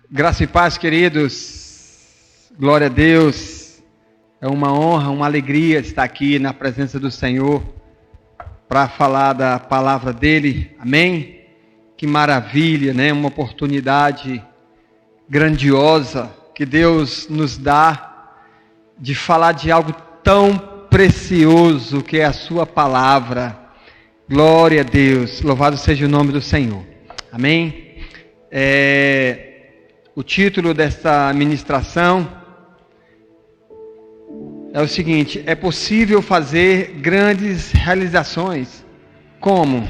Graça e paz, queridos. Glória a Deus. É uma honra, uma alegria estar aqui na presença do Senhor para falar da palavra dele. Amém? Que maravilha, né? Uma oportunidade grandiosa que Deus nos dá de falar de algo tão precioso que é a sua palavra. Glória a Deus. Louvado seja o nome do Senhor. Amém? O título desta ministração é o seguinte: é possível fazer grandes realizações. Como?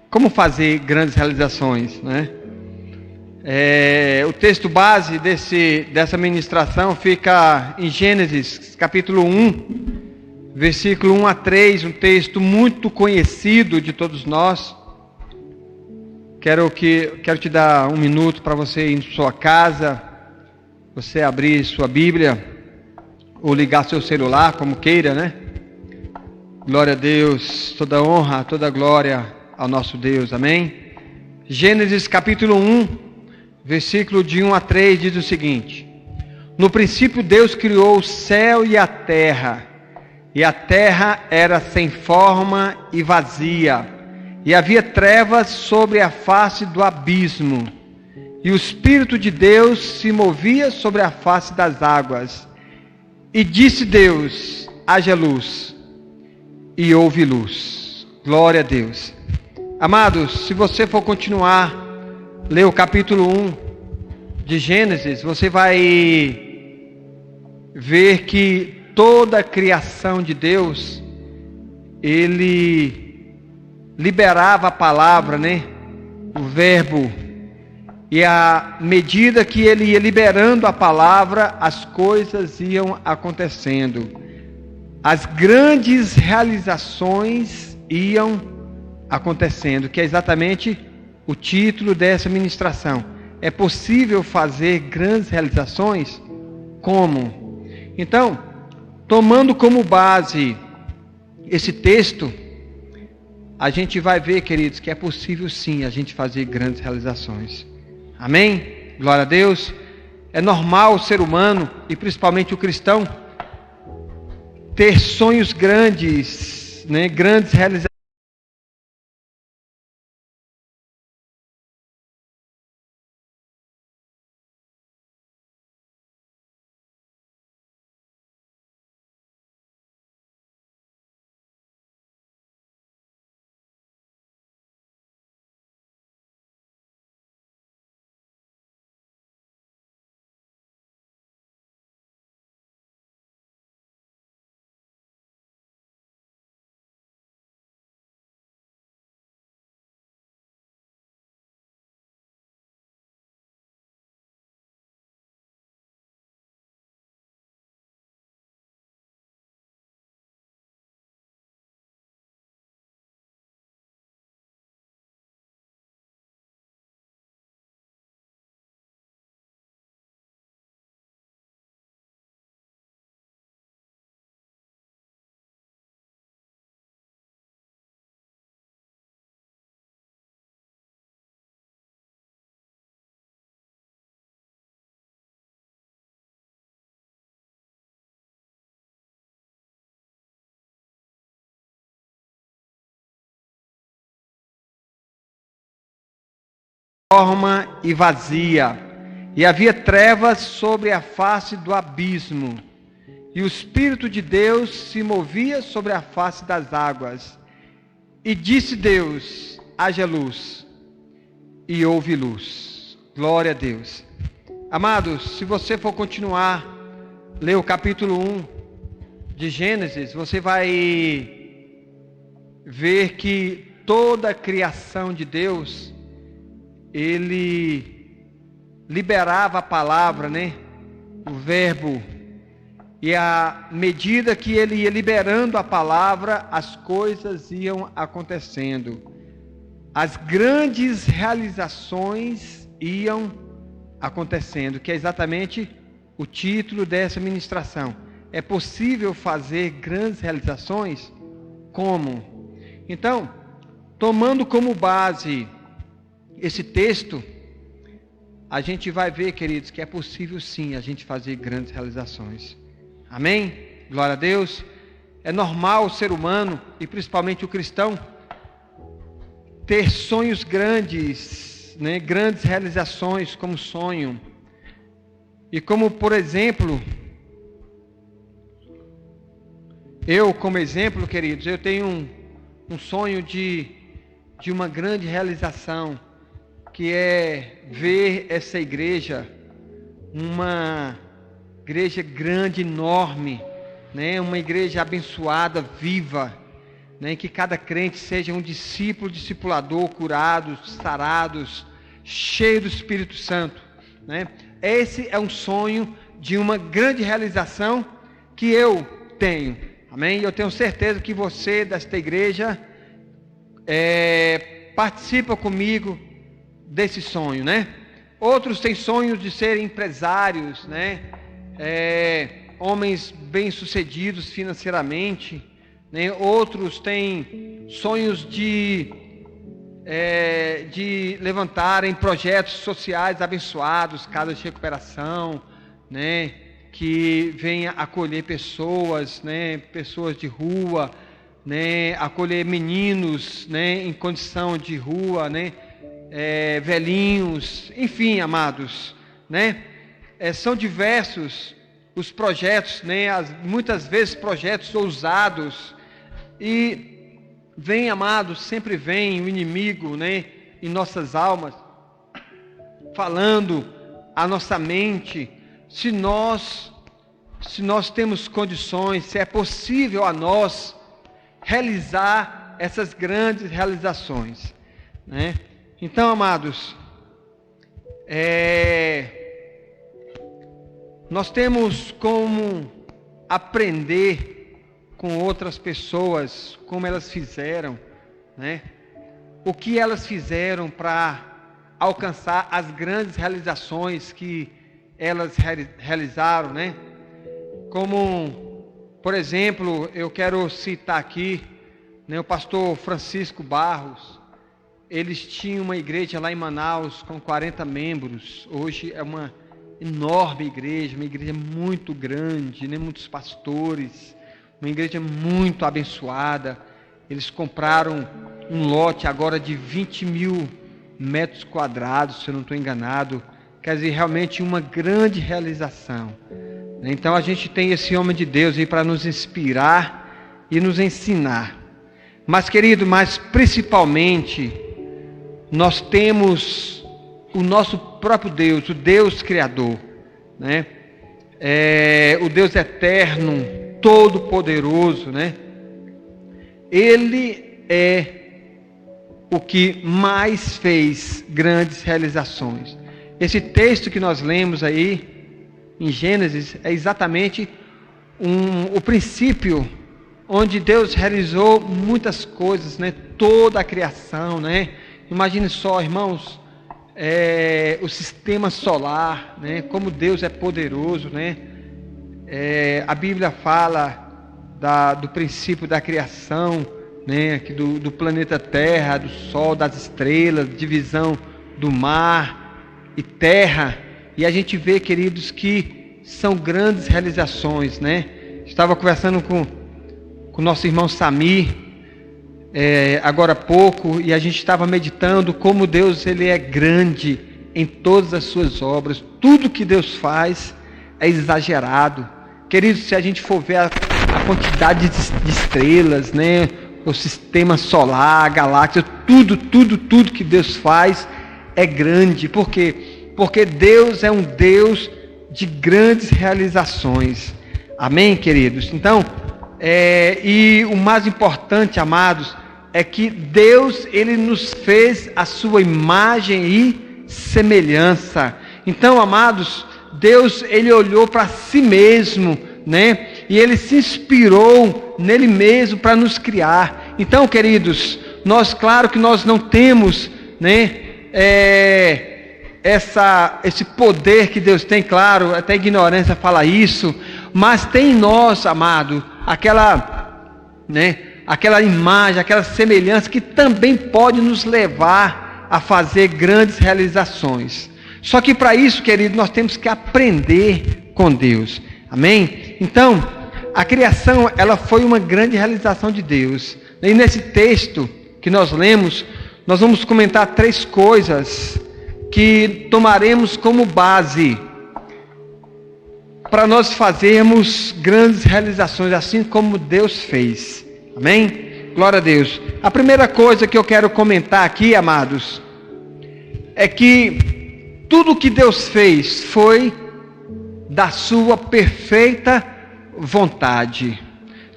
Como fazer grandes realizações, né? O texto base dessa ministração fica em Gênesis, capítulo 1, versículo 1 a 3, um texto muito conhecido de todos nós. Quero te dar um minuto para você ir em sua casa, você abrir sua Bíblia, ou ligar seu celular, como queira, né? Glória a Deus, toda honra, toda glória ao nosso Deus, amém? Gênesis capítulo 1, versículo de 1 a 3 diz o seguinte: No princípio Deus criou o céu e a terra era sem forma e vazia, e havia trevas sobre a face do abismo, e o Espírito de Deus se movia sobre a face das águas. E disse Deus: haja luz, e houve luz. Glória a Deus. Amados, se você for continuar, ler o capítulo 1 de Gênesis, você vai ver que toda a criação de Deus, Ele liberava a palavra, né? O verbo. E à medida que ele ia liberando a palavra, as coisas iam acontecendo. As grandes realizações iam acontecendo, que é exatamente o título dessa ministração. É possível fazer grandes realizações? Como? Então, tomando como base esse texto, a gente vai ver, queridos, que é possível sim a gente fazer grandes realizações. Amém? Glória a Deus. É normal o ser humano, e principalmente o cristão, ter sonhos grandes, né? Grandes realizações. Forma e vazia, e havia trevas sobre a face do abismo, e o Espírito de Deus se movia sobre a face das águas. E disse Deus: haja luz, e houve luz. Glória a Deus. Amados, se você for continuar, ler o capítulo 1 de Gênesis, você vai ver que toda a criação de Deus, Ele liberava a palavra, né? O verbo. E à medida que ele ia liberando a palavra, as coisas iam acontecendo. As grandes realizações iam acontecendo, que é exatamente o título dessa ministração. É possível fazer grandes realizações? Como? Então, tomando como base esse texto, a gente vai ver, queridos, que é possível sim a gente fazer grandes realizações. Amém? Glória a Deus. É normal o ser humano, e principalmente o cristão, ter sonhos grandes, né? Grandes realizações como sonho. E como, por exemplo, eu como exemplo, queridos, eu tenho um sonho de uma grande realização, que é ver essa igreja, uma igreja grande, enorme, né? Uma igreja abençoada, viva, né? Que cada crente seja um discípulo, discipulador, curados, sarados, cheio do Espírito Santo, né? Esse é um sonho de uma grande realização que eu tenho, amém? Eu tenho certeza que você desta igreja participa comigo desse sonho, né? Outros têm sonhos de serem empresários, né? Homens bem-sucedidos financeiramente, né? Outros têm sonhos de levantarem projetos sociais abençoados, casas de recuperação, né? Que venha acolher pessoas, né? Pessoas de rua, né? Acolher meninos, né? Em condição de rua, né? Velhinhos, enfim, amados, né? São diversos os projetos, né? Muitas vezes projetos ousados, e vem, amados, sempre vem o inimigo, né? Em nossas almas, falando a nossa mente, se nós temos condições, se é possível a nós realizar essas grandes realizações, né? Então, amados, nós temos como aprender com outras pessoas, como elas fizeram, né? O que elas fizeram para alcançar as grandes realizações que elas realizaram, né? Como, por exemplo, eu quero citar aqui, né, o pastor Francisco Barros. Eles tinham uma igreja lá em Manaus com 40 membros. Hoje é uma enorme igreja, uma igreja muito grande, né? Muitos pastores, uma igreja muito abençoada. Eles compraram um lote agora de 20 mil metros quadrados, se eu não estou enganado. Quer dizer, realmente uma grande realização. Então a gente tem esse homem de Deus aí para nos inspirar e nos ensinar. Mas, querido, principalmente, nós temos o nosso próprio Deus, o Deus Criador, né? O Deus eterno, todo-poderoso, né? Ele é o que mais fez grandes realizações. Esse texto que nós lemos aí, em Gênesis, é exatamente o princípio onde Deus realizou muitas coisas, né? Toda a criação, né? Imagine só, irmãos, o sistema solar, né? Como Deus é poderoso, né? A Bíblia fala do princípio da criação, né? Aqui do planeta Terra, do Sol, das estrelas, divisão do mar e terra. E a gente vê, queridos, que são grandes realizações, né? Estava conversando com o nosso irmão Samir, agora há pouco, e a gente estava meditando como Deus ele é grande em todas as suas obras. Tudo que Deus faz é exagerado. Queridos, se a gente for ver a quantidade de estrelas, né? O sistema solar, a galáxia, tudo que Deus faz é grande. Por quê? Porque Deus é um Deus de grandes realizações. Amém, queridos? Então, e o mais importante, amados, é que Deus, ele nos fez a sua imagem e semelhança. Então, amados, Deus, ele olhou para si mesmo, né? E ele se inspirou nele mesmo para nos criar. Então, queridos, claro que nós não temos, né? Esse poder que Deus tem, claro, até a ignorância fala isso, mas tem em nós, amado, aquela imagem, aquela semelhança que também pode nos levar a fazer grandes realizações. Só que para isso, querido, nós temos que aprender com Deus. Amém? Então, a criação, ela foi uma grande realização de Deus. E nesse texto que nós lemos, nós vamos comentar 3 coisas que tomaremos como base para nós fazermos grandes realizações, assim como Deus fez. Amém? Glória a Deus. A primeira coisa que eu quero comentar aqui, amados, é que tudo que Deus fez foi da sua perfeita vontade.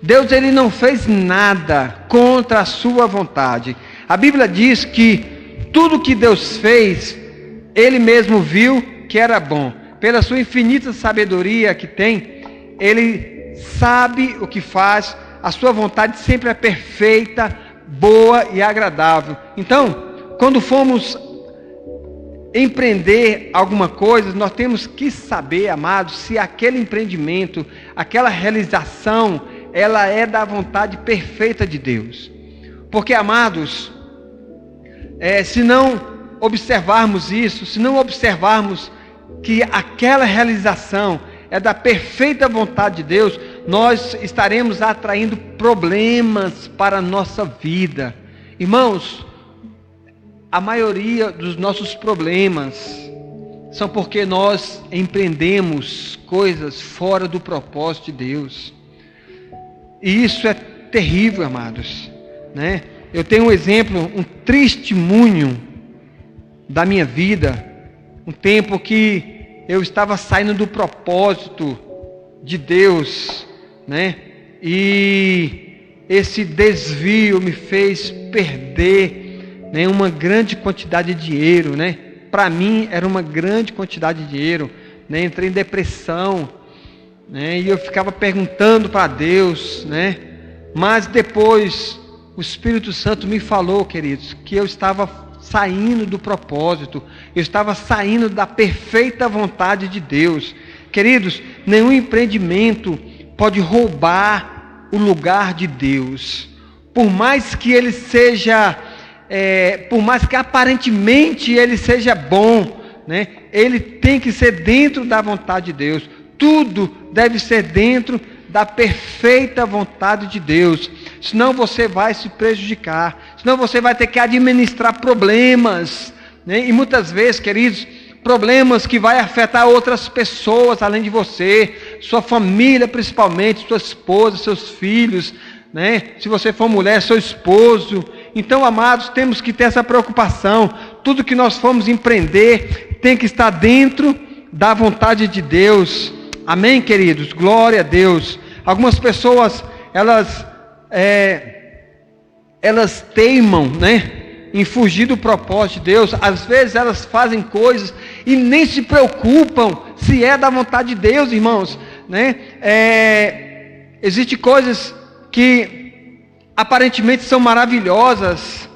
Deus, ele não fez nada contra a sua vontade. A Bíblia diz que tudo que Deus fez, ele mesmo viu que era bom. Pela sua infinita sabedoria que tem, ele sabe o que faz. A sua vontade sempre é perfeita, boa e agradável. Então, quando formos empreender alguma coisa, nós temos que saber, amados, se aquele empreendimento, aquela realização, ela é da vontade perfeita de Deus. Porque, amados, se não observarmos isso, se não observarmos que aquela realização é da perfeita vontade de Deus, nós estaremos atraindo problemas para a nossa vida. Irmãos, a maioria dos nossos problemas são porque nós empreendemos coisas fora do propósito de Deus. E isso é terrível, amados, né? Eu tenho um exemplo, um testemunho da minha vida, um tempo que eu estava saindo do propósito de Deus, né? E esse desvio me fez perder, né, uma grande quantidade de dinheiro, né? Para mim era uma grande quantidade de dinheiro, né? Entrei em depressão, né? E eu ficava perguntando para Deus, né? Mas depois o Espírito Santo me falou, queridos, que eu estava saindo do propósito, eu estava saindo da perfeita vontade de Deus. Queridos, nenhum empreendimento pode roubar o lugar de Deus. Por mais que ele seja, por mais que aparentemente ele seja bom, né? Ele tem que ser dentro da vontade de Deus. Tudo deve ser dentro da perfeita vontade de Deus. Senão você vai se prejudicar. Senão você vai ter que administrar problemas, né? E muitas vezes, queridos, problemas que vai afetar outras pessoas além de você, sua família principalmente, sua esposa, seus filhos, né? Se você for mulher, seu esposo. Então, amados, temos que ter essa preocupação. Tudo que nós formos empreender tem que estar dentro da vontade de Deus. Amém, queridos? Glória a Deus. Algumas pessoas, elas teimam, né, em fugir do propósito de Deus. Às vezes elas fazem coisas e nem se preocupam se é da vontade de Deus, irmãos, né? Existem coisas que aparentemente são maravilhosas,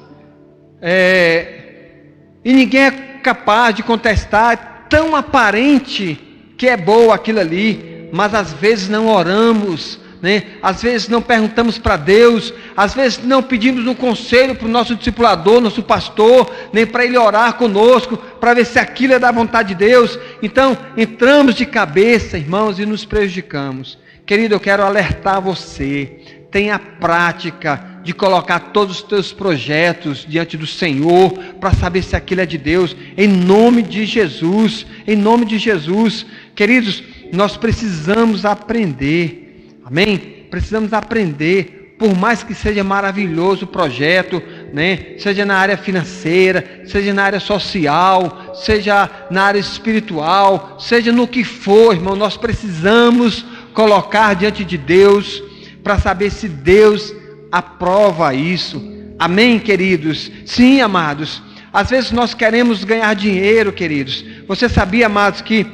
e ninguém é capaz de contestar. É tão aparente que é boa aquilo ali, mas às vezes não oramos, né? Às vezes não perguntamos para Deus, às vezes não pedimos um conselho para o nosso discipulador, nosso pastor, nem para ele orar conosco, para ver se aquilo é da vontade de Deus. Então entramos de cabeça, irmãos, e nos prejudicamos. Querido, eu quero alertar você, tenha a prática de colocar todos os teus projetos diante do Senhor, para saber se aquilo é de Deus, em nome de Jesus, em nome de Jesus. Queridos, nós precisamos aprender, amém? Precisamos aprender, por mais que seja maravilhoso o projeto, né? Seja na área financeira, seja na área social, seja na área espiritual, seja no que for, irmão, nós precisamos colocar diante de Deus, para saber se Deus aprova isso. Amém, queridos? Sim, amados. Às vezes nós queremos ganhar dinheiro, queridos. Você sabia, amados, que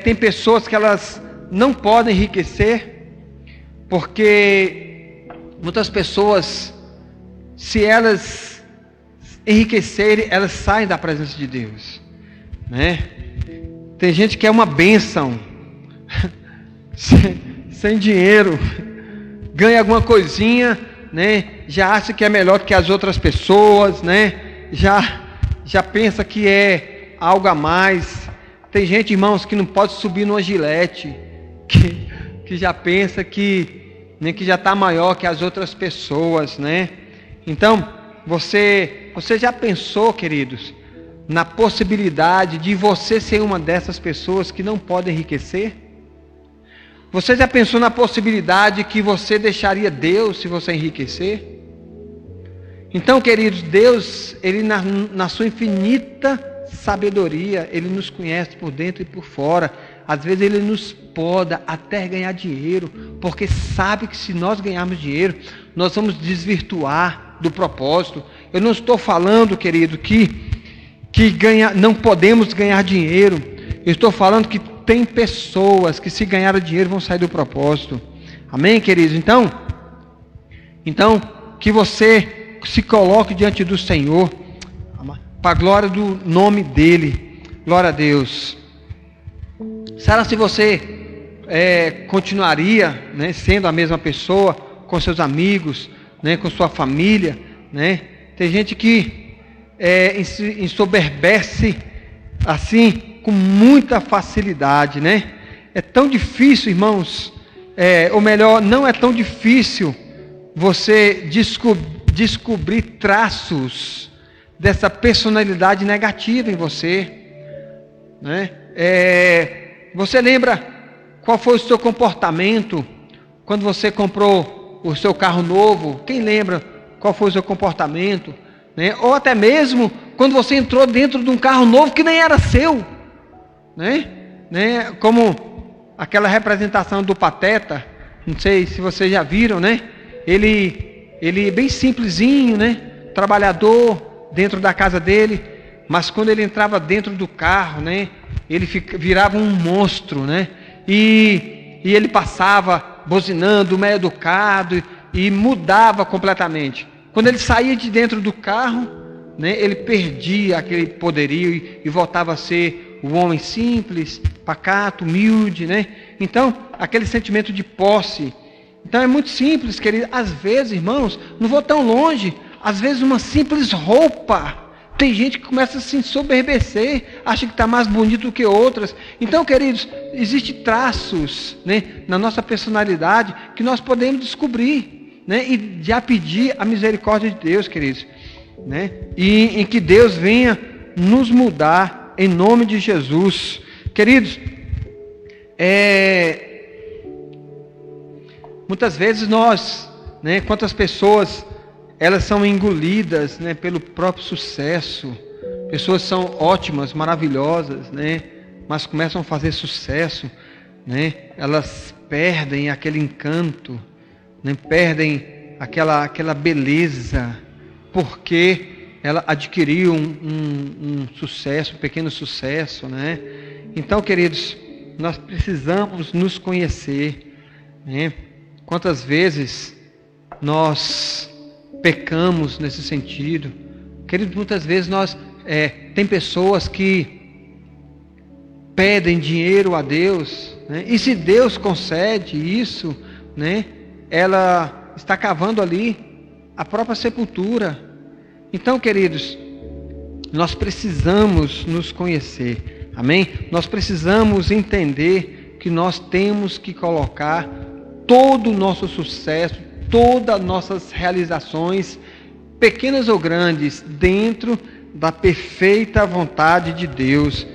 tem pessoas que elas não podem enriquecer, porque muitas pessoas, se elas enriquecerem, elas saem da presença de Deus, né? Tem gente que é uma bênção, sem dinheiro, ganha alguma coisinha, né? Já acha que é melhor do que as outras pessoas, né? Já pensa que é algo a mais. Tem gente, irmãos, que não pode subir numa gilete, que já pensa que já está maior que as outras pessoas, né? Então, você já pensou, queridos, na possibilidade de você ser uma dessas pessoas que não podem enriquecer? Você já pensou na possibilidade que você deixaria Deus se você enriquecer? Então, queridos, Deus, Ele na sua infinita sabedoria, Ele nos conhece por dentro e por fora. Às vezes Ele nos poda até ganhar dinheiro, porque sabe que se nós ganharmos dinheiro, nós vamos desvirtuar do propósito. Eu não estou falando, querido, que não podemos ganhar dinheiro. Eu estou falando que tem pessoas que se ganharem dinheiro vão sair do propósito. Amém, queridos? Então que você se coloque diante do Senhor, para a glória do nome dEle. Glória a Deus. Será se você continuaria, né, sendo a mesma pessoa, com seus amigos, né, com sua família, né? Tem gente que ensoberbece assim, com muita facilidade, né? É tão difícil, irmãos, ou melhor, não é tão difícil você descobrir traços dessa personalidade negativa em você, né? Você lembra qual foi o seu comportamento quando você comprou o seu carro novo? Quem lembra qual foi o seu comportamento, né? Ou até mesmo quando você entrou dentro de um carro novo que nem era seu, né? Como aquela representação do Pateta, não sei se vocês já viram, né? Ele bem simplesinho, né? Trabalhador dentro da casa dele, mas quando ele entrava dentro do carro, né? Ele virava um monstro, né? E ele passava buzinando, meio educado, e mudava completamente. Quando ele saía de dentro do carro, né? Ele perdia aquele poderio e voltava a ser o homem simples, pacato, humilde, né? Então, aquele sentimento de posse. Então é muito simples, querido. Às vezes, irmãos, não vou tão longe. Às vezes uma simples roupa. Tem gente que começa a se ensoberbecer, acha que está mais bonito do que outras. Então, queridos, existem traços, né, na nossa personalidade que nós podemos descobrir, né, e já pedir a misericórdia de Deus, queridos, né, e em que Deus venha nos mudar em nome de Jesus. Queridos, muitas vezes nós, né, quantas pessoas, elas são engolidas, né, pelo próprio sucesso. Pessoas são ótimas, maravilhosas, né, mas começam a fazer sucesso, né, elas perdem aquele encanto, né, perdem aquela beleza, porque ela adquiriu um sucesso, um pequeno sucesso, né? Então, queridos, nós precisamos nos conhecer, né? Quantas vezes nós pecamos nesse sentido? Queridos, muitas vezes tem pessoas que pedem dinheiro a Deus, né? E se Deus concede isso, né, ela está cavando ali a própria sepultura. Então, queridos, nós precisamos nos conhecer, amém? Nós precisamos entender que nós temos que colocar todo o nosso sucesso, todas as nossas realizações, pequenas ou grandes, dentro da perfeita vontade de Deus,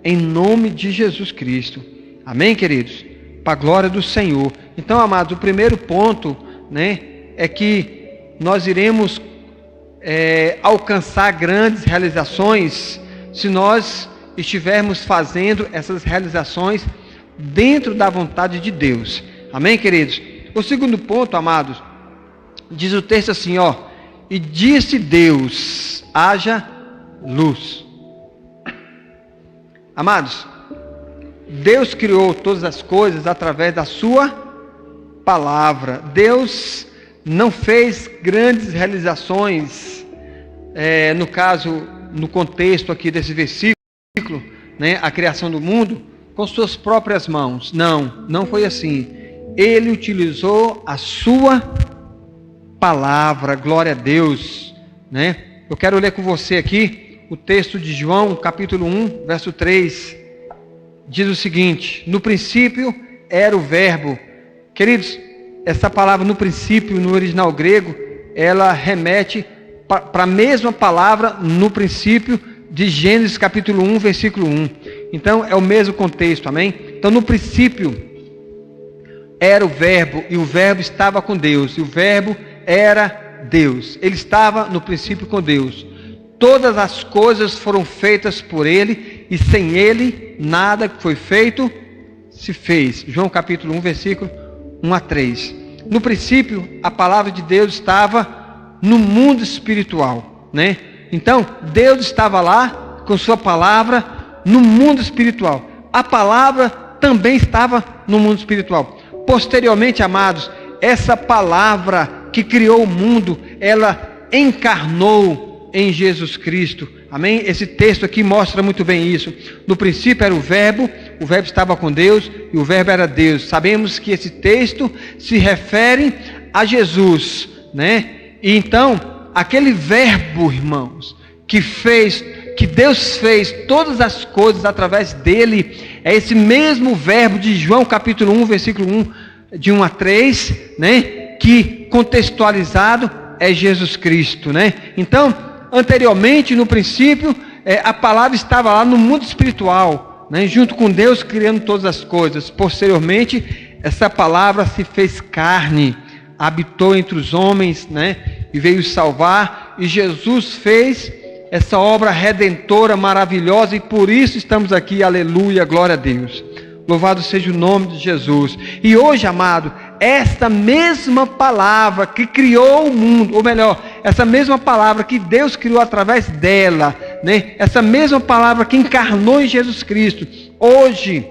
em nome de Jesus Cristo. Amém, queridos? Para a glória do Senhor. Então, amados, o primeiro ponto, né, é que nós iremos alcançar grandes realizações se nós estivermos fazendo essas realizações dentro da vontade de Deus. Amém, queridos? O segundo ponto, amados, diz o texto assim, ó: e disse Deus, haja luz. Amados, Deus criou todas as coisas através da sua palavra. Deus não fez grandes realizações, no caso, no contexto aqui desse versículo, né, a criação do mundo, com suas próprias mãos. Não foi assim. Ele utilizou a sua palavra, glória a Deus, né? Eu quero ler com você aqui o texto de João, capítulo 1, verso 3. diz o seguinte: no princípio era o verbo. Queridos, essa palavra no princípio, no original grego, ela remete para a mesma palavra no princípio de Gênesis capítulo 1, versículo 1. Então é o mesmo contexto, amém? Então no princípio era o verbo, e o verbo estava com Deus, e o verbo era Deus. Ele estava no princípio com Deus. Todas as coisas foram feitas por Ele, e sem Ele nada que foi feito se fez. João capítulo 1, versículo 1 a 3. No princípio, a palavra de Deus estava no mundo espiritual, né? Então, Deus estava lá com sua palavra no mundo espiritual. A palavra também estava no mundo espiritual. Posteriormente, amados, essa palavra que criou o mundo, ela encarnou em Jesus Cristo. Amém? Esse texto aqui mostra muito bem isso. No princípio era o verbo estava com Deus e o verbo era Deus. Sabemos que esse texto se refere a Jesus, né? E então, aquele verbo, irmãos, que Deus fez todas as coisas através dele, é esse mesmo verbo de João capítulo 1, versículo 1, de 1 a 3, né? Que contextualizado é Jesus Cristo, né? Então, anteriormente, no princípio, a palavra estava lá no mundo espiritual, né? Junto com Deus criando todas as coisas. Posteriormente, essa palavra se fez carne, habitou entre os homens, né? E veio salvar, e Jesus fez essa obra redentora maravilhosa, e por isso estamos aqui, aleluia, glória a Deus. Louvado seja o nome de Jesus. E hoje, amado, esta mesma palavra que criou o mundo, ou melhor, essa mesma palavra que Deus criou através dela, né? Essa mesma palavra que encarnou em Jesus Cristo, hoje,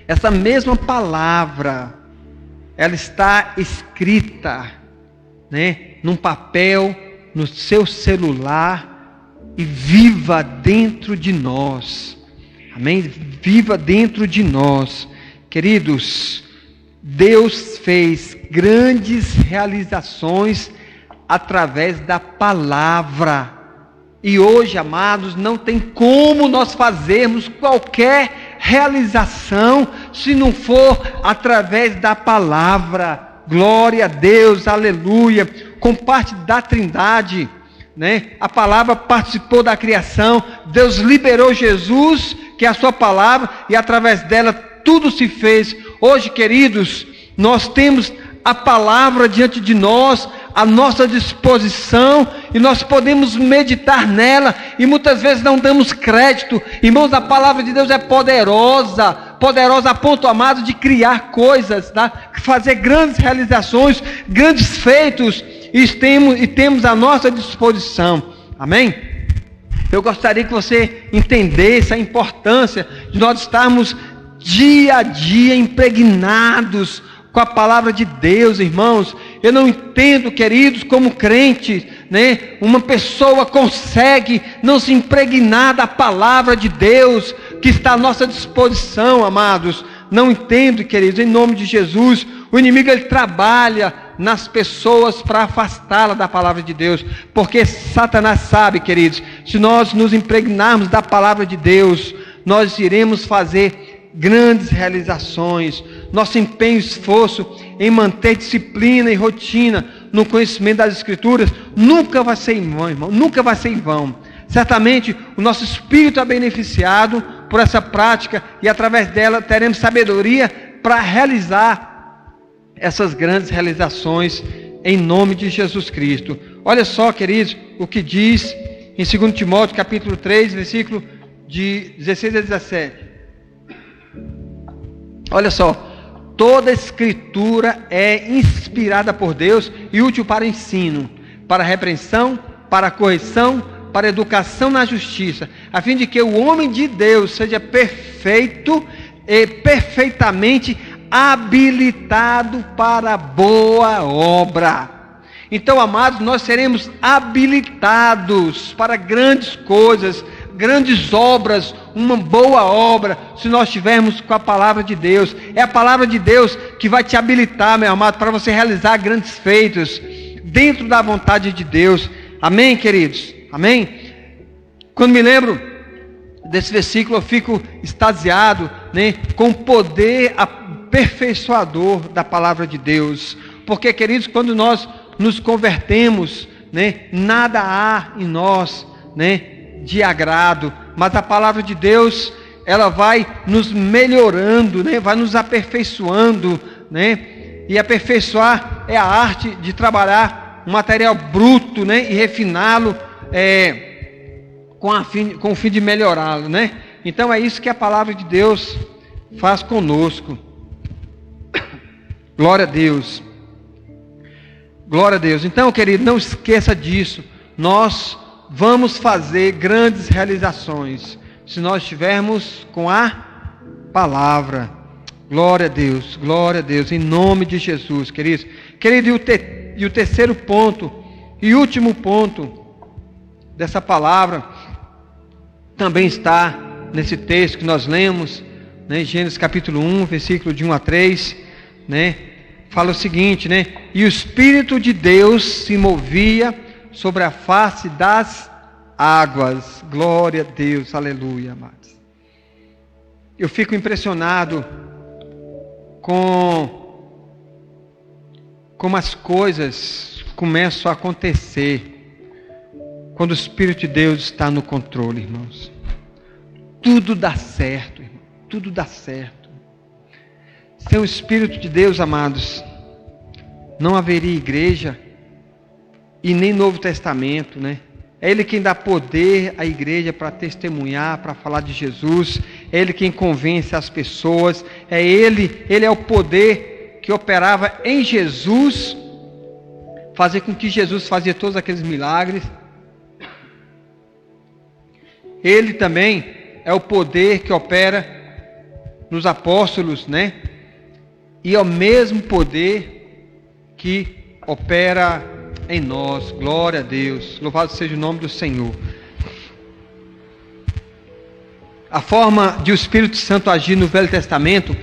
essa mesma palavra, ela está escrita, né? Num papel, no seu celular, e viva dentro de nós. Amém? Viva dentro de nós. Queridos, Deus fez grandes realizações através da palavra. E hoje, amados, não tem como nós fazermos qualquer realização se não for através da palavra. Glória a Deus, aleluia. Com parte da Trindade, né? A palavra participou da criação. Deus liberou Jesus, que é a sua palavra, e através dela tudo se fez. Hoje, queridos, nós temos a palavra diante de nós, à nossa disposição, e nós podemos meditar nela, e muitas vezes não damos crédito. Irmãos, a palavra de Deus é poderosa, poderosa a ponto, amado, de criar coisas, tá? Fazer grandes realizações, grandes feitos, e temos à nossa disposição. Amém? Eu gostaria que você entendesse a importância de nós estarmos dia a dia impregnados com a palavra de Deus, irmãos. Eu não entendo, queridos, como crente, né? Uma pessoa consegue não se impregnar da palavra de Deus que está à nossa disposição, amados. Não entendo, queridos, em nome de Jesus. O inimigo, ele trabalha nas pessoas para afastá-la da palavra de Deus, porque Satanás sabe, queridos, se nós nos impregnarmos da palavra de Deus, nós iremos fazer grandes realizações. Nosso empenho e esforço em manter disciplina e rotina no conhecimento das Escrituras nunca vai ser em vão, irmão, nunca vai ser em vão. Certamente o nosso espírito é beneficiado por essa prática, e através dela teremos sabedoria para realizar essas grandes realizações em nome de Jesus Cristo. Olha só, queridos, o que diz em 2 Timóteo capítulo 3, versículo de 16 a 17. Olha só: toda escritura é inspirada por Deus e útil para ensino, para repreensão, para correção, para educação na justiça, a fim de que o homem de Deus seja perfeito e perfeitamente habilitado para a boa obra. Então, amados, nós seremos habilitados para grandes coisas, grandes obras, uma boa obra, se nós estivermos com a palavra de Deus. É a palavra de Deus que vai te habilitar, meu amado, para você realizar grandes feitos dentro da vontade de Deus. Amém, queridos? Amém? Quando me lembro desse versículo, eu fico extasiado, né, com o poder aperfeiçoador da palavra de Deus. Porque, queridos, quando nós nos convertemos, né, nada há em nós, né, de agrado, mas a palavra de Deus, ela vai nos melhorando, né, vai nos aperfeiçoando, né, e aperfeiçoar é a arte de trabalhar um material bruto, né, e refiná-lo com o fim de melhorá-lo, né. Então é isso que a palavra de Deus faz conosco. Glória a Deus. Glória a Deus. Então, querido, não esqueça disso. Nós vamos fazer grandes realizações se nós estivermos com a palavra. Glória a Deus, glória a Deus, em nome de Jesus, queridos. Querido, e o terceiro ponto, e último ponto dessa palavra, também está nesse texto que nós lemos, né, Gênesis capítulo 1, versículo de 1 a 3, né, fala o seguinte, né, e o Espírito de Deus se movia sobre a face das águas. Glória a Deus, aleluia, amados. Eu fico impressionado como as coisas começam a acontecer quando o Espírito de Deus está no controle, irmãos. Tudo dá certo, irmão. Tudo dá certo. Sem o Espírito de Deus, amados, não haveria igreja e nem Novo Testamento, né? É Ele quem dá poder à igreja para testemunhar, para falar de Jesus. É Ele quem convence as pessoas. Ele é o poder que operava em Jesus, fazer com que Jesus fazia todos aqueles milagres. Ele também é o poder que opera nos apóstolos, né? E é o mesmo poder que opera em nós. Glória a Deus. Louvado seja o nome do Senhor. A forma de o Espírito Santo agir no Velho Testamento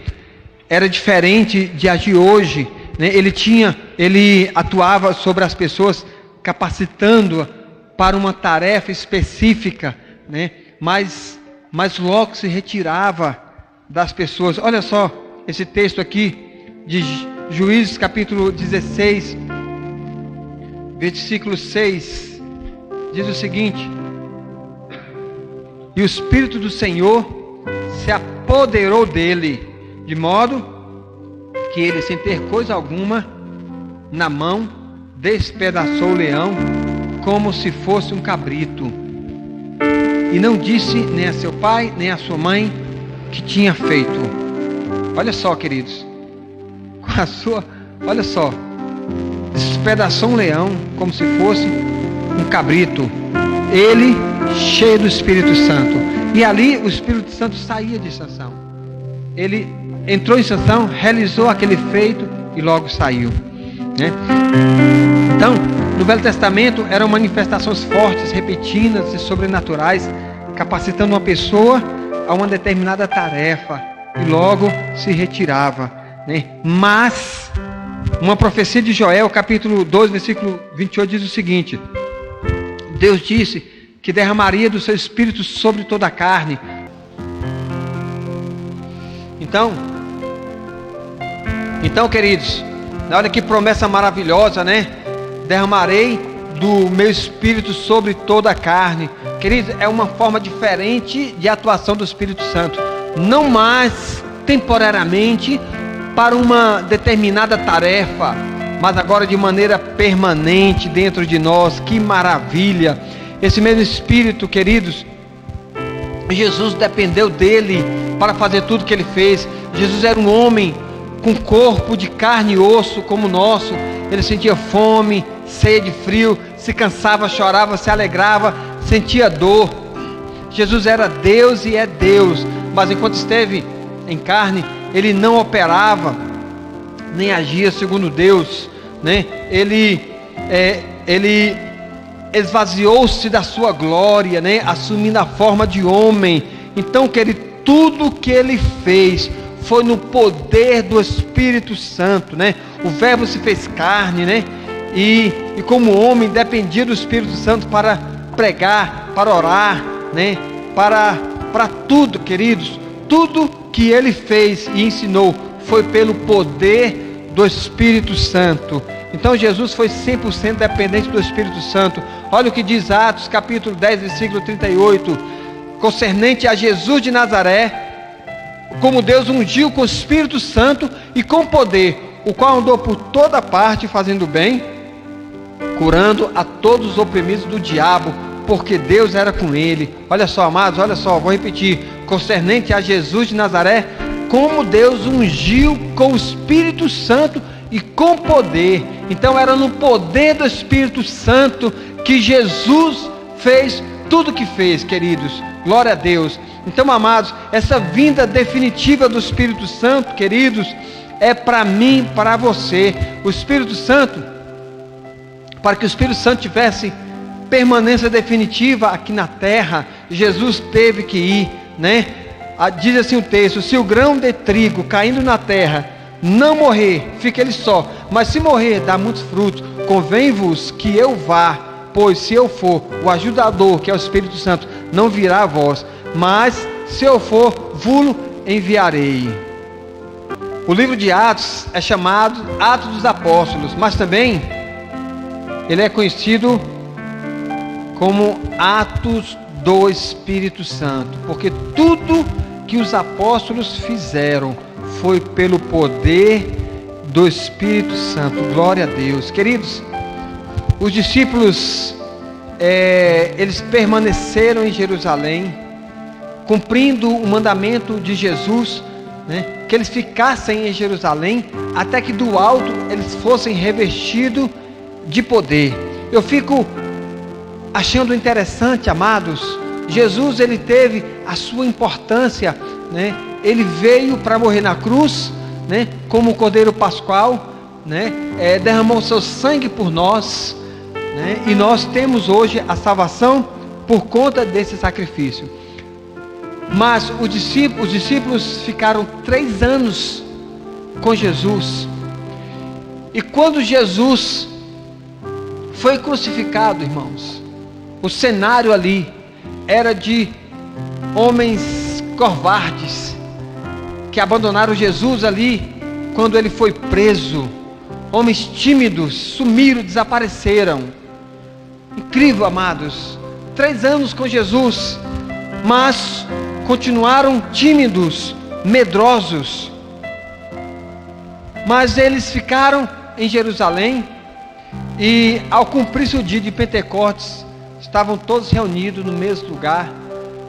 era diferente de agir hoje, né? Ele atuava sobre as pessoas, capacitando-a para uma tarefa específica, né? Mas logo se retirava das pessoas. Olha só esse texto aqui de Juízes capítulo 16, versículo 6, diz o seguinte: e o Espírito do Senhor se apoderou dele, de modo que ele, sem ter coisa alguma na mão, despedaçou o leão como se fosse um cabrito, e não disse nem a seu pai nem a sua mãe que tinha feito. Olha só, queridos, olha só, despedaçou um leão como se fosse um cabrito, ele cheio do Espírito Santo. E ali o Espírito Santo saía de Sansão. Ele entrou em Sansão, realizou aquele feito e logo saiu, né? Então, no Velho Testamento eram manifestações fortes, repetidas e sobrenaturais, capacitando uma pessoa a uma determinada tarefa e logo se retirava, né? Mas uma profecia de Joel, capítulo 2, versículo 28, diz o seguinte: Deus disse que derramaria do seu Espírito sobre toda a carne. Então, queridos, olha que promessa maravilhosa, né? Derramarei do meu Espírito sobre toda a carne. Queridos, é uma forma diferente de atuação do Espírito Santo. Não mais temporariamente para uma determinada tarefa, mas agora de maneira permanente dentro de nós. Que maravilha! Esse mesmo Espírito, queridos, Jesus dependeu dele para fazer tudo que ele fez. Jesus era um homem com corpo de carne e osso como o nosso. Ele sentia fome, sede, frio, se cansava, chorava, se alegrava, sentia dor. Jesus era Deus e é Deus, mas enquanto esteve em carne, ele não operava nem agia segundo Deus, né? Ele esvaziou-se da sua glória, né? Assumindo a forma de homem. Então, querido, tudo que ele fez foi no poder do Espírito Santo, né? O Verbo se fez carne, né? E como homem dependia do Espírito Santo para pregar, para orar, né? Para tudo, queridos. Tudo que ele fez e ensinou foi pelo poder do Espírito Santo. Então Jesus foi 100% dependente do Espírito Santo. Olha o que diz Atos capítulo 10, versículo 38, concernente a Jesus de Nazaré, como Deus ungiu com o Espírito Santo e com poder, o qual andou por toda parte fazendo bem, curando a todos os oprimidos do diabo, porque Deus era com ele. Olha só, amados, olha só, vou repetir, concernente a Jesus de Nazaré, como Deus ungiu com o Espírito Santo e com poder. Então era no poder do Espírito Santo que Jesus fez tudo o que fez, queridos. Glória a Deus. Então, amados, essa vinda definitiva do Espírito Santo, queridos, é para mim, para você. O Espírito Santo, para que o Espírito Santo tivesse permanência definitiva aqui na terra, Jesus teve que ir, né? Diz assim o texto: se o grão de trigo caindo na terra não morrer, fica ele só, mas se morrer, dá muitos frutos. Convém-vos que eu vá, pois se eu for, o ajudador, que é o Espírito Santo, não virá a vós, mas se eu for, vos enviarei. O livro de Atos é chamado Atos dos Apóstolos, mas também ele é conhecido como Atos do Espírito Santo, porque tudo que os apóstolos fizeram foi pelo poder do Espírito Santo. Glória a Deus. Queridos, os discípulos, eles permaneceram em Jerusalém, cumprindo o mandamento de Jesus, né, que eles ficassem em Jerusalém, até que do alto eles fossem revestidos de poder. Eu fico achando interessante, amados, Jesus, ele teve a sua importância, né? Ele veio para morrer na cruz, né? Como o Cordeiro Pascual, né? Derramou seu sangue por nós, né? E nós temos hoje a salvação por conta desse sacrifício. Mas os discípulos ficaram 3 anos com Jesus, e quando Jesus foi crucificado, irmãos, o cenário ali era de homens covardes, que abandonaram Jesus ali, quando ele foi preso. Homens tímidos, sumiram, desapareceram. Incrível, amados, 3 anos com Jesus, mas continuaram tímidos, medrosos. Mas eles ficaram em Jerusalém, e ao cumprir-se o dia de Pentecostes, estavam todos reunidos no mesmo lugar.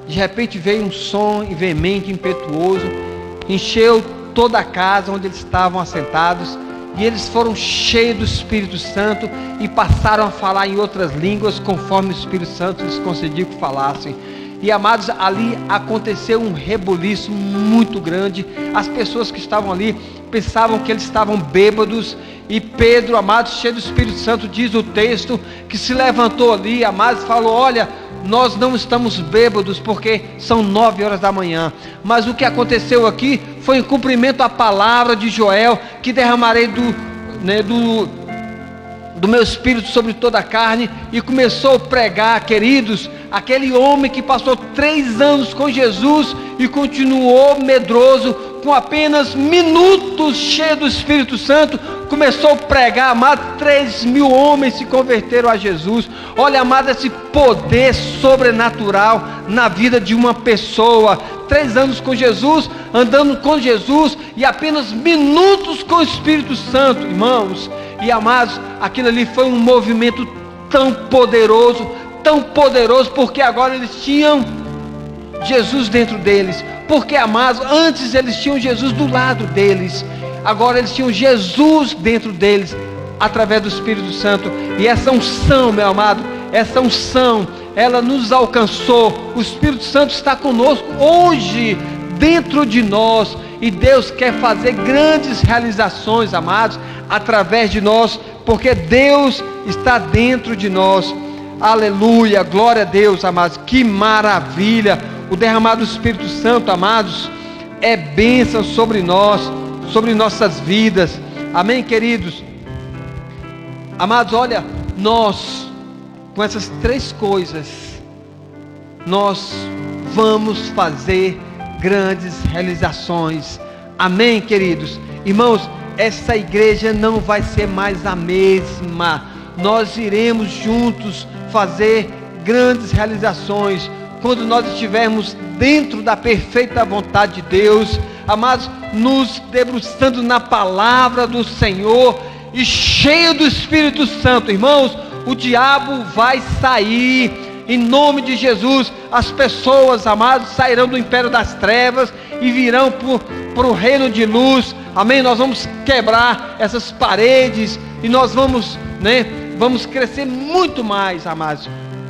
De repente veio um som veemente, impetuoso, encheu toda a casa onde eles estavam assentados, e eles foram cheios do Espírito Santo e passaram a falar em outras línguas, conforme o Espírito Santo lhes concedia que falassem. E, amados, ali aconteceu um rebuliço muito grande. As pessoas que estavam ali pensavam que eles estavam bêbados, e Pedro, amados, cheio do Espírito Santo, diz o texto, que se levantou ali, amados, falou: olha, nós não estamos bêbados, porque são 9 horas da manhã. Mas o que aconteceu aqui foi em cumprimento à palavra de Joel, que derramarei do meu espírito sobre toda a carne. E começou a pregar, queridos, aquele homem que passou 3 anos com Jesus e continuou medroso, com apenas minutos cheio do Espírito Santo, começou a pregar, amado, 3.000 homens se converteram a Jesus. Olha, amado, esse poder sobrenatural na vida de uma pessoa. 3 anos com Jesus, andando com Jesus, e apenas minutos com o Espírito Santo, irmãos. E, amados, aquilo ali foi um movimento tão poderoso, porque agora eles tinham Jesus dentro deles. Porque, amados, antes eles tinham Jesus do lado deles, agora eles tinham Jesus dentro deles, através do Espírito Santo. E essa unção, meu amado, essa unção, ela nos alcançou. O Espírito Santo está conosco hoje, dentro de nós, e Deus quer fazer grandes realizações, amados, através de nós, porque Deus está dentro de nós. Aleluia, glória a Deus, amados. Que maravilha! O derramado do Espírito Santo, amados, é bênção sobre nós, sobre nossas vidas. Amém, queridos? Amados, olha, nós, com essas 3 coisas, nós vamos fazer grandes realizações. Amém, queridos? Irmãos, essa igreja não vai ser mais a mesma. Nós iremos juntos fazer grandes realizações quando nós estivermos dentro da perfeita vontade de Deus, amados, nos debruçando na palavra do Senhor e cheio do Espírito Santo. Irmãos, o diabo vai sair. Em nome de Jesus, as pessoas, amados, sairão do império das trevas e virão para o reino de luz. Amém? Nós vamos quebrar essas paredes e nós vamos crescer muito mais, amados,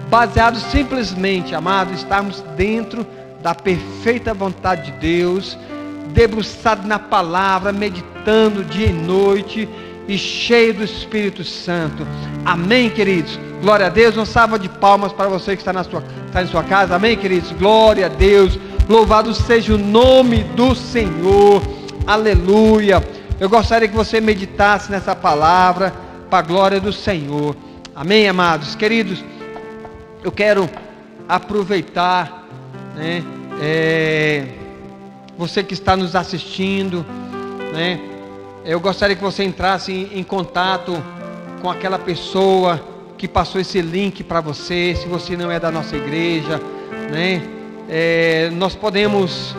baseados simplesmente, amados, estarmos dentro da perfeita vontade de Deus, debruçado na palavra, meditando dia e noite e cheio do Espírito Santo. Amém, queridos? Glória a Deus. Uma salva de palmas para você que está em sua casa. Amém, queridos? Glória a Deus. Louvado seja o nome do Senhor. Aleluia. Eu gostaria que você meditasse nessa palavra para a glória do Senhor. Amém, amados? Queridos, eu quero aproveitar, você que está nos assistindo, eu gostaria que você entrasse em contato com aquela pessoa que passou esse link para você. Se você não é da nossa igreja, nós podemos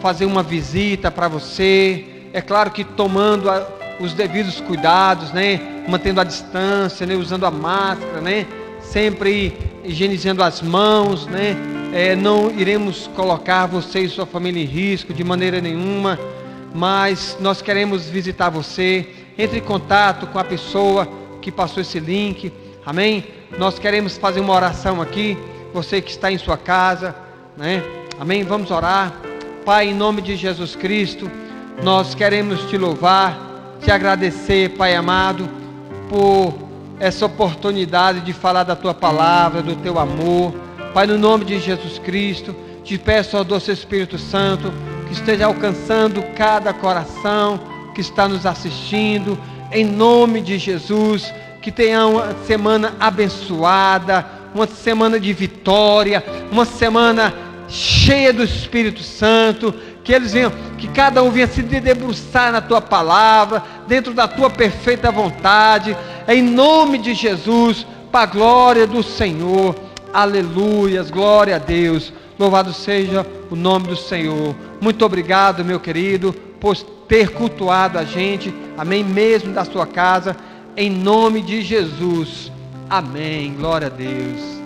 fazer uma visita para você. É claro que tomando os devidos cuidados, mantendo a distância, usando a máscara, sempre higienizando as mãos, não iremos colocar você e sua família em risco de maneira nenhuma, mas nós queremos visitar você. Entre em contato com a pessoa que passou esse link. Amém? Nós queremos fazer uma oração aqui, você que está em sua casa, amém? Vamos orar. Pai, em nome de Jesus Cristo, nós queremos te louvar, te agradecer, Pai amado, por essa oportunidade de falar da tua palavra, do teu amor. Pai, no nome de Jesus Cristo, te peço ao doce Espírito Santo que esteja alcançando cada coração que está nos assistindo, em nome de Jesus. Que tenha uma semana abençoada, uma semana de vitória, uma semana cheia do Espírito Santo, que eles venham, que cada um venha se debruçar na tua palavra, dentro da tua perfeita vontade, em nome de Jesus, para a glória do Senhor. Aleluias, glória a Deus, louvado seja o nome do Senhor. Muito obrigado, meu querido, por ter cultuado a gente, amém, mesmo da sua casa, em nome de Jesus, amém, glória a Deus.